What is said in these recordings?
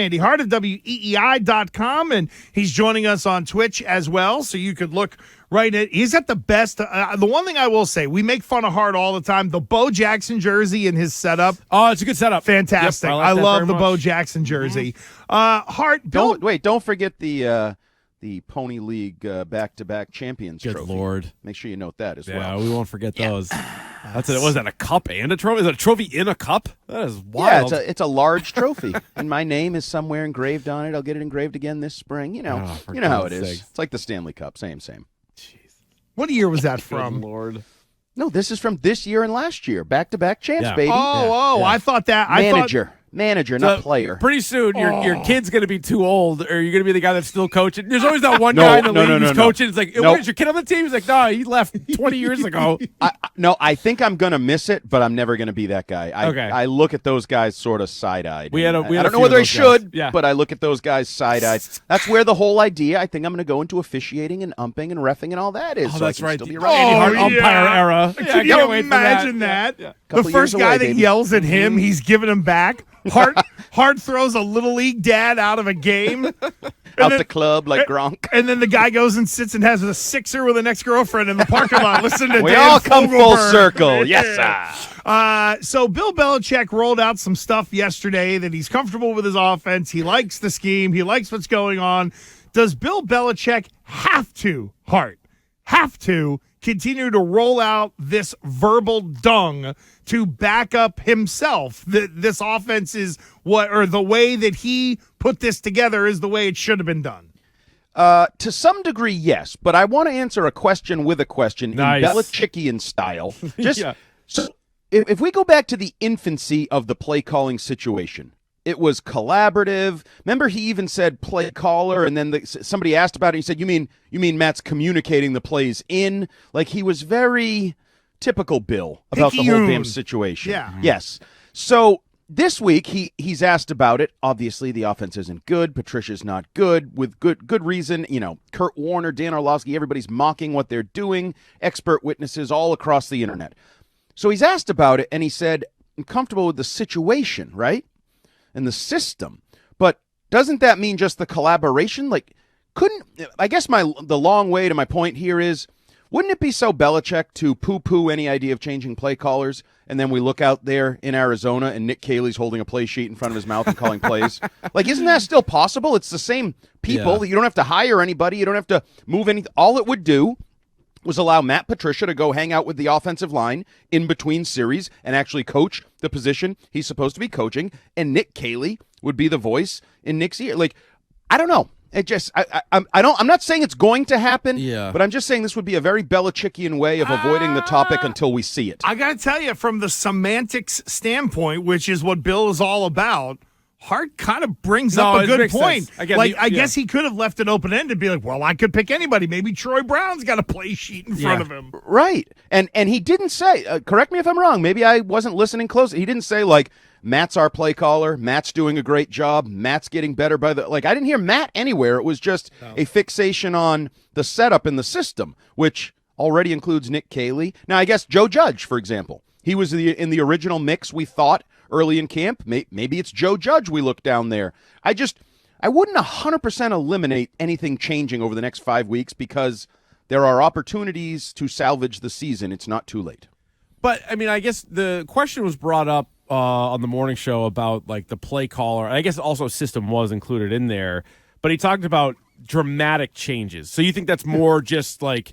Andy Hart of WEEI.com, and he's joining us on Twitch as well, so you could look right at. He's at the best. The one thing I will say, we make fun of Hart all the time. The Bo Jackson jersey in his setup. Oh, it's a good setup. Fantastic. Yep, I like love the much. Bo Jackson jersey. Hart, Bill. Don't forget the Pony League back-to-back champions Good trophy. Lord. Make sure you note that as well. Yeah, we won't forget those. Was that a cup and a trophy? Is that a trophy in a cup? That is wild. Yeah, it's a large trophy, and my name is somewhere engraved on it. I'll get it engraved again this spring. You know how it is. sakes. It's like the Stanley Cup, same. What year was that Good from? Lord. No, this is from this year and last year, back-to-back champs, Yeah. baby. Oh, I thought that. Manager, not player. Pretty soon, your kid's going to be too old, or you're going to be the guy that's still coaching. There's always that one guy in the league who's coaching. It's like, where's your kid on the team? He's like, no, he left 20 years ago. I think I'm going to miss it, but I'm never going to be that guy. I look at those guys sort of side-eyed. I don't know whether I should, but I look at those guys side-eyed. That's where the whole idea, I think I'm going to go into officiating and umping and reffing and all that is. Oh, so that's I can right. Still be The right. Andy Hart umpire era. Yeah, Can you imagine that? Yeah. The first guy that yells at him, he's giving him back. Hart throws a little league dad out of a game. Out the club like Gronk. And then the guy goes and sits and has a sixer with an ex-girlfriend in the parking lot. Listen to We Dan all come full Fogelberg. circle. Yes, sir. So Bill Belichick rolled out some stuff yesterday that he's comfortable with his offense. He likes the scheme. He likes what's going on. Does Bill Belichick have to continue to roll out this verbal dung to back up himself? This offense is the way that he put this together is the way it should have been done. To some degree, yes, but I want to answer a question with a question Nice. in Belichickian style. So if we go back to the infancy of the play calling situation, it was collaborative. Remember, he even said play caller, and then somebody asked about it. He said, "You mean Matt's communicating the plays in?" Like, he was very typical Bill about the whole damn situation. Yeah. Yes. So this week he's asked about it. Obviously, the offense isn't good. Patricia's not good, with good reason. You know, Kurt Warner, Dan Orlovsky, everybody's mocking what they're doing. Expert witnesses all across the internet. So he's asked about it, and he said, "I'm comfortable with the situation, right? And the system. But doesn't that mean just the collaboration? Like, I guess the long way to my point here is, wouldn't it be so Belichick to poo-poo any idea of changing play callers, and then we look out there in Arizona and Nick Caley's holding a play sheet in front of his mouth and calling plays? Like, isn't that still possible? It's the same people. Yeah. You don't have to hire anybody. You don't have to move anything. All it would do was allow Matt Patricia to go hang out with the offensive line in between series and actually coach the position he's supposed to be coaching, and Nick Caley would be the voice in Nick's ear. Like, I don't know. It just I'm not saying it's going to happen, but I'm just saying this would be a very Belichickian way of avoiding the topic until we see it. I got to tell you, from the semantics standpoint, which is what Bill is all about, Hart kind of brings up a good point. I guess he could have left it open-ended and be like, well, I could pick anybody. Maybe Troy Brown's got a play sheet in front of him. Right. And he didn't say, correct me if I'm wrong, maybe I wasn't listening close. He didn't say, like, Matt's our play caller, Matt's doing a great job, Matt's getting better by the... Like, I didn't hear Matt anywhere. It was just a fixation on the setup in the system, which already includes Nick Caley. Now, I guess Joe Judge, for example. He was in the original mix, we thought, early in camp. Maybe it's Joe Judge we look down there. I wouldn't 100% eliminate anything changing over the next 5 weeks because there are opportunities to salvage the season. It's not too late. But, I mean, I guess the question was brought up on the morning show about, like, the play caller. I guess also system was included in there. But he talked about dramatic changes. So you think that's more just, like,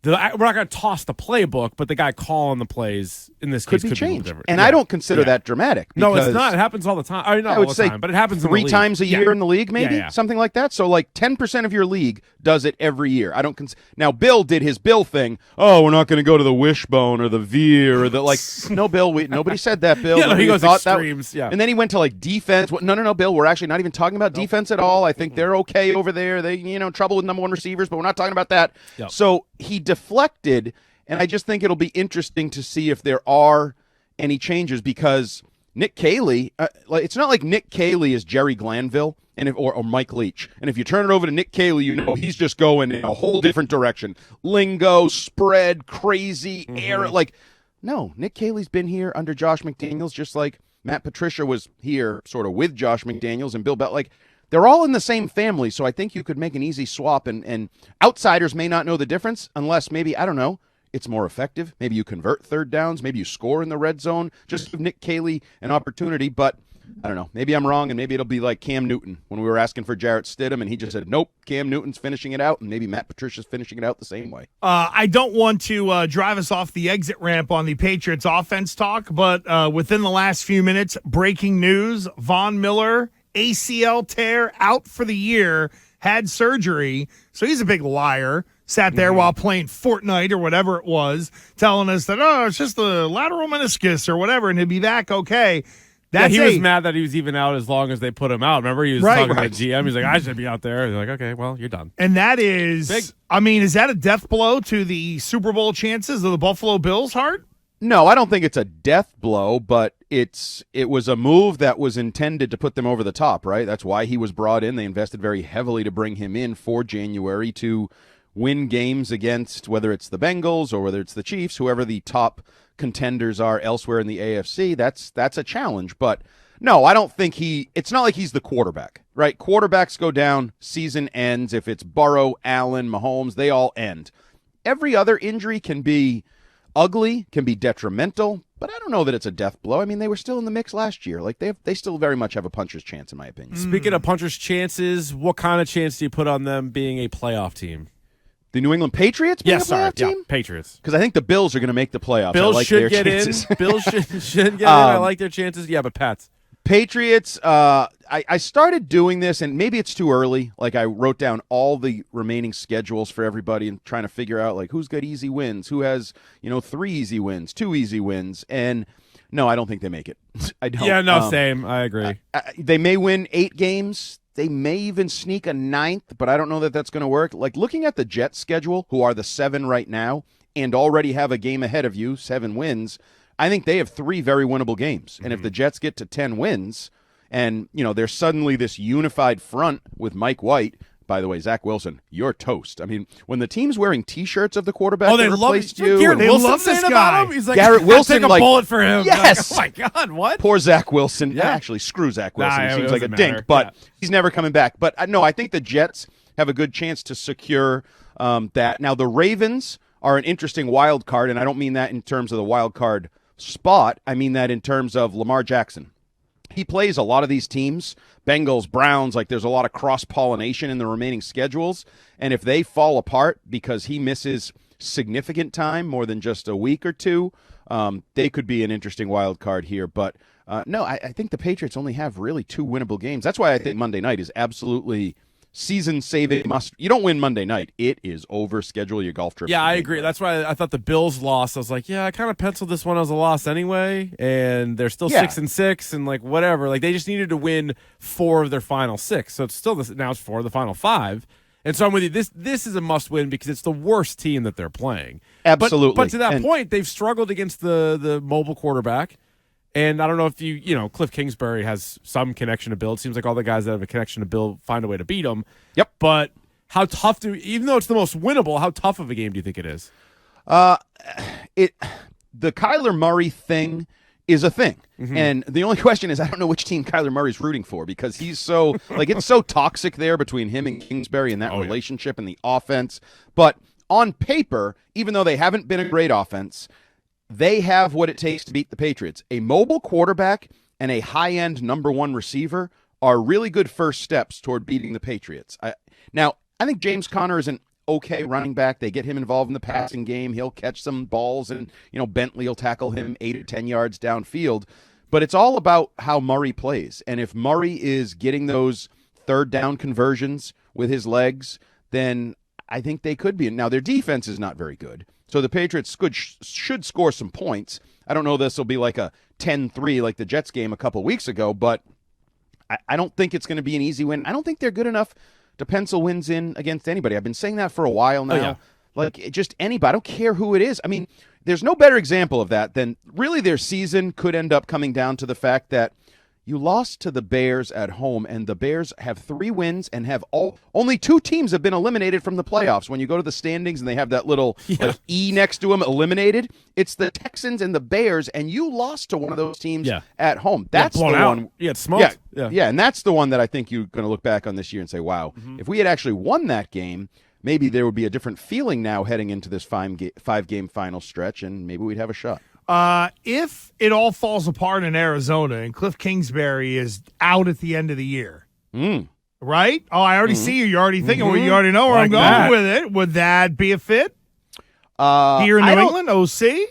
we're not going to toss the playbook, but the guy calling the plays in this case could be changed. different. And I don't consider that dramatic. No, it's not. It happens all the time. I mean, not I would all the say time, but it happens three in the league. times a year in the league, maybe Yeah. something like that. So, like 10% of your league does it every year. I don't. Now, Bill did his Bill thing. Oh, we're not going to go to the wishbone or the veer or the like. No, Bill. Nobody said that, Bill. He goes thought extremes. And then he went to like defense. No, Bill. We're actually not even talking about defense at all. I think they're okay over there. They, trouble with number one receivers, but we're not talking about that. Yep. So he deflected. And I just think it'll be interesting to see if there are any changes because Nick Caley, it's not like Nick Caley is Jerry Glanville or Mike Leach. And if you turn it over to Nick Caley, he's just going in a whole different direction. Lingo, spread, crazy, air. Like, no, Nick Caley's been here under Josh McDaniels just like Matt Patricia was here sort of with Josh McDaniels and Bill Belichick. They're all in the same family, so I think you could make an easy swap, and outsiders may not know the difference unless maybe, I don't know, it's more effective. Maybe you convert third downs. Maybe you score in the red zone. Just give Nick Caley an opportunity, but I don't know. Maybe I'm wrong, and maybe it'll be like Cam Newton when we were asking for Jarrett Stidham, and he just said, nope, Cam Newton's finishing it out, and maybe Matt Patricia's finishing it out the same way. I don't want to drive us off the exit ramp on the Patriots offense talk, but within the last few minutes, breaking news, Von Miller, ACL tear, out for the year, had surgery, so he's a big liar. Sat there while playing Fortnite or whatever it was, telling us that, it's just the lateral meniscus or whatever, and he'll be back okay. He was mad that he was even out as long as they put him out. Remember, he was talking about GM. He's like, I should be out there. He's like, okay, well, you're done. And that is, big. Is that a death blow to the Super Bowl chances of the Buffalo Bills, Hart? No, I don't think it's a death blow, but it was a move that was intended to put them over the top, right? That's why he was brought in. They invested very heavily to bring him in for January to win games against whether it's the Bengals or whether it's the Chiefs, whoever the top contenders are elsewhere in the AFC. That's a challenge. But no, I don't think it's not like he's the quarterback, right? Quarterbacks go down, season ends. If it's Burrow, Allen, Mahomes, they all end. Every other injury can be ugly, can be detrimental, but I don't know that it's a death blow. I mean, they were still in the mix last year. Like they still very much have a puncher's chance, in my opinion. Speaking of puncher's chances, what kind of chance do you put on them being a playoff team? The New England Patriots being a playoff team? Yeah, Patriots. Because I think the Bills are going to make the playoffs. Bills should get chances. in. Bills should get in. I like their chances. Yeah, but Pats. Patriots, I started doing this, and maybe it's too early. Like, I wrote down all the remaining schedules for everybody and trying to figure out, like, who's got easy wins, who has, 3 easy wins, 2 easy wins. And, no, I don't think they make it. I don't. Yeah, no, same. I agree. They may win 8 games. They may even sneak a 9th, but I don't know that that's going to work. Like, looking at the Jets' schedule, who are the 7 right now, and already have a game ahead of you, 7 wins, I think they have 3 very winnable games. And if the Jets get to 10 wins, and, there's suddenly this unified front with Mike White. By the way, Zach Wilson, you're toast. I mean, when the team's wearing T-shirts of the quarterback that replaced you. They love this guy. He's like, Garrett Wilson, take a bullet for him. Yes. Like, oh, my God, what? Poor Zach Wilson. Yeah. Actually, screw Zach Wilson. He seems like a matter. dink, but he's never coming back. But, no, I think the Jets have a good chance to secure that. Now, the Ravens are an interesting wild card, and I don't mean that in terms of the wild card spot. I mean that in terms of Lamar Jackson. He plays a lot of these teams, Bengals, Browns, like there's a lot of cross-pollination in the remaining schedules. And if they fall apart because he misses significant time, more than just a week or two, they could be an interesting wild card here. But, no, I think the Patriots only have really 2 winnable games. That's why I think Monday night is absolutely season-saving must. You don't win Monday night. It is over. Schedule your golf trip. Yeah, I agree. That's why I thought the Bills lost. I was like, yeah, I kind of penciled this one as a loss anyway, and they're still 6-6, and like whatever. Like they just needed to win 4 of their final 6, so it's still now it's 4 of the final 5. And so I'm with you. This is a must-win because it's the worst team that they're playing. Absolutely. But to that point, they've struggled against the mobile quarterback. And I don't know if Cliff Kingsbury has some connection to Bill. It seems like all the guys that have a connection to Bill find a way to beat him. Yep. But how tough even though it's the most winnable, how tough of a game do you think it is? The Kyler Murray thing is a thing. Mm-hmm. And the only question is, I don't know which team Kyler Murray's rooting for because he's so, it's so toxic there between him and Kingsbury and that relationship and the offense. But on paper, even though they haven't been a great offense, they have what it takes to beat the Patriots. A mobile quarterback and a high-end number 1 receiver are really good first steps toward beating the Patriots. I think James Conner is an okay running back. They get him involved in the passing game. He'll catch some balls, and Bentley will tackle him 8 or 10 yards downfield. But it's all about how Murray plays. And if Murray is getting those third down conversions with his legs, then I think they could be. Now, their defense is not very good. So the Patriots should score some points. I don't know this will be like a 10-3 like the Jets game a couple weeks ago, but I don't think it's going to be an easy win. I don't think they're good enough to pencil wins in against anybody. I've been saying that for a while now. Oh, yeah. Like, just anybody. I don't care who it is. I mean, there's no better example of that than really their season could end up coming down to the fact that You lost to the Bears at home, and the Bears have 3 wins and have only 2 teams have been eliminated from the playoffs. When you go to the standings and they have that little E next to them, eliminated, it's the Texans and the Bears, and you lost to one of those teams at home. That's the one. Yeah, it's smoked. Yeah, and that's the one that I think you're going to look back on this year and say, wow, if we had actually won that game, maybe there would be a different feeling now heading into this 5-game final stretch, and maybe we'd have a shot. If it all falls apart in Arizona and Cliff Kingsbury is out at the end of the year, right? Oh, I already see you. You're already thinking, well, you already know where I'm going with it. Would that be a fit? Here in New England, OC?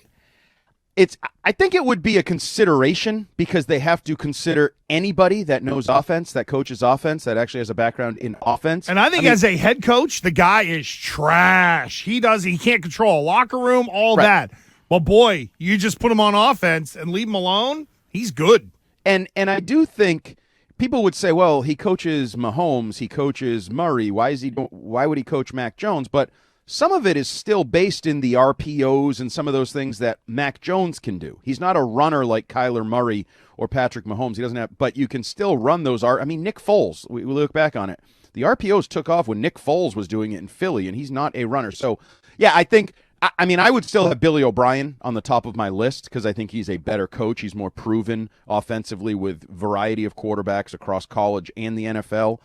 I think it would be a consideration because they have to consider anybody that knows offense, that coaches offense, that actually has a background in offense. And I think as a head coach, the guy is trash. He can't control a locker room, all that. Well, boy, you just put him on offense and leave him alone, he's good. And I do think people would say, well, he coaches Mahomes, he coaches Murray. Why would he coach Mac Jones? But some of it is still based in the RPOs and some of those things that Mac Jones can do. He's not a runner like Kyler Murray or Patrick Mahomes. He doesn't have, but you can still run those. Nick Foles, we look back on it. The RPOs took off when Nick Foles was doing it in Philly, and he's not a runner. So, yeah, I think – I would still have Billy O'Brien on the top of my list because I think he's a better coach. He's more proven offensively with variety of quarterbacks across college and the NFL.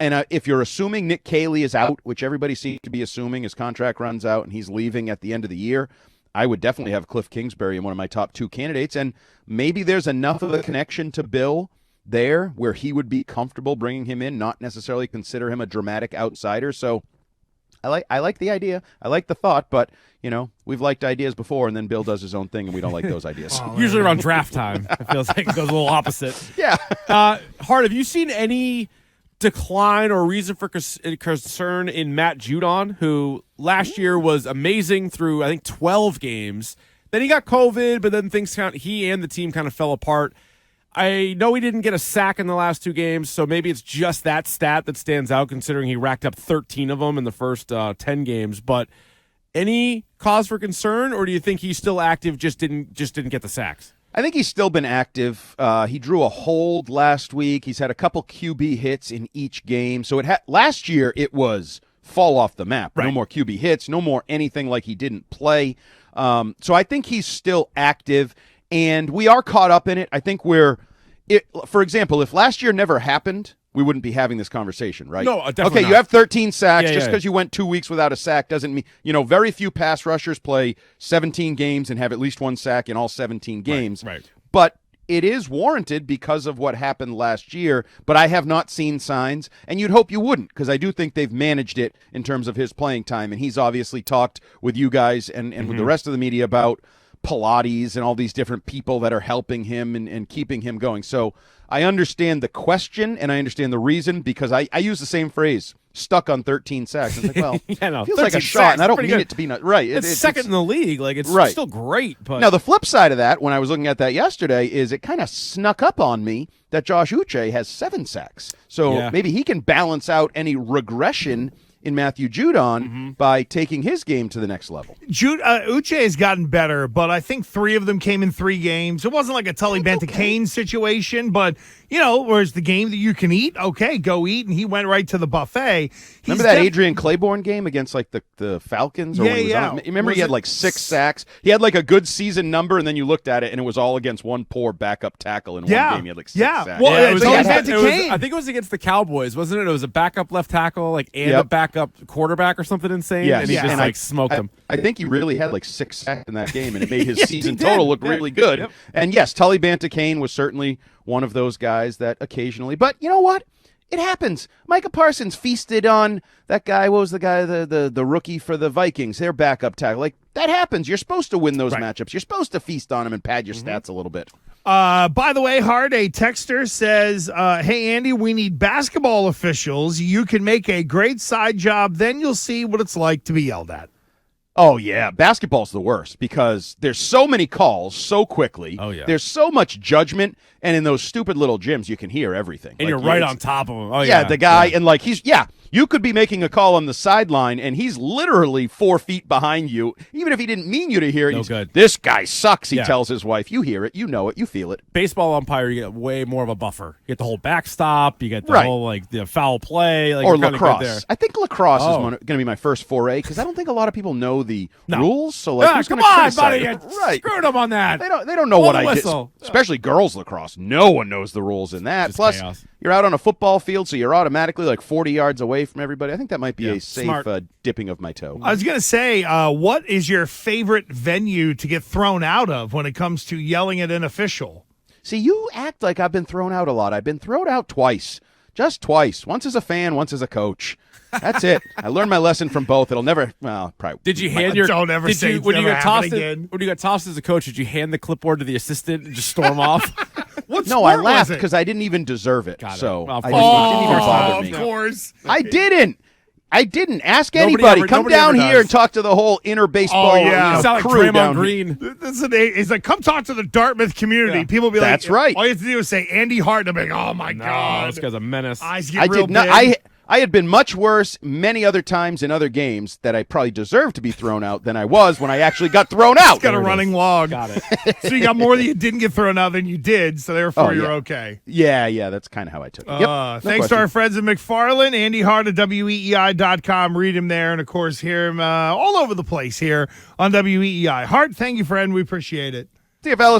If you're assuming Nick Caley is out, which everybody seems to be assuming his contract runs out and he's leaving at the end of the year, I would definitely have Cliff Kingsbury in one of my top 2 candidates. And maybe there's enough of a connection to Bill there where he would be comfortable bringing him in, not necessarily consider him a dramatic outsider. So I like the idea. I like the thought, but, we've liked ideas before, and then Bill does his own thing, and we don't like those ideas. Usually around draft time, it feels like it goes a little opposite. Yeah. Hart, have you seen any decline or reason for concern in Matt Judon, who last year was amazing through, I think, 12 games? Then he got COVID, but then he and the team kind of fell apart. I know he didn't get a sack in the last 2 games, so maybe it's just that stat that stands out considering he racked up 13 of them in the first 10 games. But any cause for concern, or do you think he's still active, just didn't get the sacks? I think he's still been active. He drew a hold last week. He's had a couple QB hits in each game. So last year it was fall off the map. Right. No more QB hits, no more anything like he didn't play. So I think he's still active. And we are caught up in it. I think for example, if last year never happened, we wouldn't be having this conversation, right? No, definitely Okay, not. You have 13 sacks. Just because you went 2 weeks without a sack doesn't mean, very few pass rushers play 17 games and have at least 1 sack in all 17 games. Right. But it is warranted because of what happened last year, but I have not seen signs, and you'd hope you wouldn't, because I do think they've managed it in terms of his playing time, and he's obviously talked with you guys and with the rest of the media about Pilates and all these different people that are helping him and keeping him going. So I understand the question and I understand the reason because I use the same phrase, stuck on 13 sacks. It's like, well, feels like a shot, and I don't mean it to be not right. It's second in the league. Like it's still great. But now the flip side of that, when I was looking at that yesterday, is it kind of snuck up on me that Josh Uche has 7 sacks. So maybe he can balance out any regression in Matthew Judon by taking his game to the next level. Uche has gotten better, but I think 3 of them came in 3 games. It wasn't like a Tully Benta-Kane situation, but, whereas the game that you can eat, okay, go eat, and he went right to the buffet. Remember that Adrian Claiborne game against, like, the Falcons? Remember he had, like, 6 sacks? He had, like, a good season number, and then you looked at it, and it was all against one poor backup tackle in one game. He had, like, 6 sacks. Well, it was I think it was against the Cowboys, wasn't it? It was a backup left tackle, and a backup quarterback or something insane, and he just smoked him. I think he really had like 6 sacks in that game, and it made his season total look really good. Yep. And yes, Tully Banta-Kane was certainly one of those guys that occasionally, but you know what? It happens. Micah Parsons feasted on that guy. What was the guy, the rookie for the Vikings, their backup tackle? Like, that happens. You're supposed to win those matchups. You're supposed to feast on them and pad your stats a little bit. By the way, Hart, a texter says, hey, Andy, we need basketball officials. You can make a great side job. Then you'll see what it's like to be yelled at. Oh, yeah. Basketball's the worst because there's so many calls so quickly. Oh, yeah. There's so much judgment, and in those stupid little gyms, you can hear everything. And like, you're right on top of them. Oh, yeah. The guy, and like, you You could be making a call on the sideline, and he's literally 4 feet behind you. Even if he didn't mean you to hear it, no good. This guy sucks, he tells his wife. You hear it, you know it, you feel it. Baseball umpire, you get way more of a buffer. You get the whole backstop, you get the whole, like, the foul play. Like, or lacrosse. I think lacrosse is going to be my first foray, because I don't think a lot of people know the rules. So, like, who's come gonna on, buddy. Right. Screwed them on that. They don't know what I did. Especially girls lacrosse. No one knows the rules in that. Just Plus, chaos. You're out on a football field, so you're automatically like 40 yards away from everybody. I think that might be a safe dipping of my toe. I was going to say, what is your favorite venue to get thrown out of when it comes to yelling at an official? See, you act like I've been thrown out a lot. I've been thrown out twice. Just twice. Once as a fan, once as a coach. That's it. I learned my lesson from both. It'll never. Well, probably. Did you hand your? Don't ever say when you got tossed again. When you got tossed as a coach, did you hand the clipboard to the assistant and just storm off? No, I laughed because I didn't even deserve it. So well, it didn't even bother me. Of course, I didn't ask anybody. Come down here and talk to the whole inner baseball you sound like crew Draymond down Green. It's like, come talk to the Dartmouth community. People be like, that's right. All you have to do is say Andy Hart. And I'm like, oh my god, this guy's a menace. Eyes get real big. I had been much worse many other times in other games that I probably deserved to be thrown out than I was when I actually got thrown out. It's got a running log. Got it. So you got more that you didn't get thrown out than you did, so therefore you're okay. Yeah, that's kind of how I took it. Thanks to our friends at McFarland, Andy Hart at WEEI.com. Read him there, and of course hear him all over the place here on WEEI. Hart, thank you, friend. We appreciate it. See you, fellas.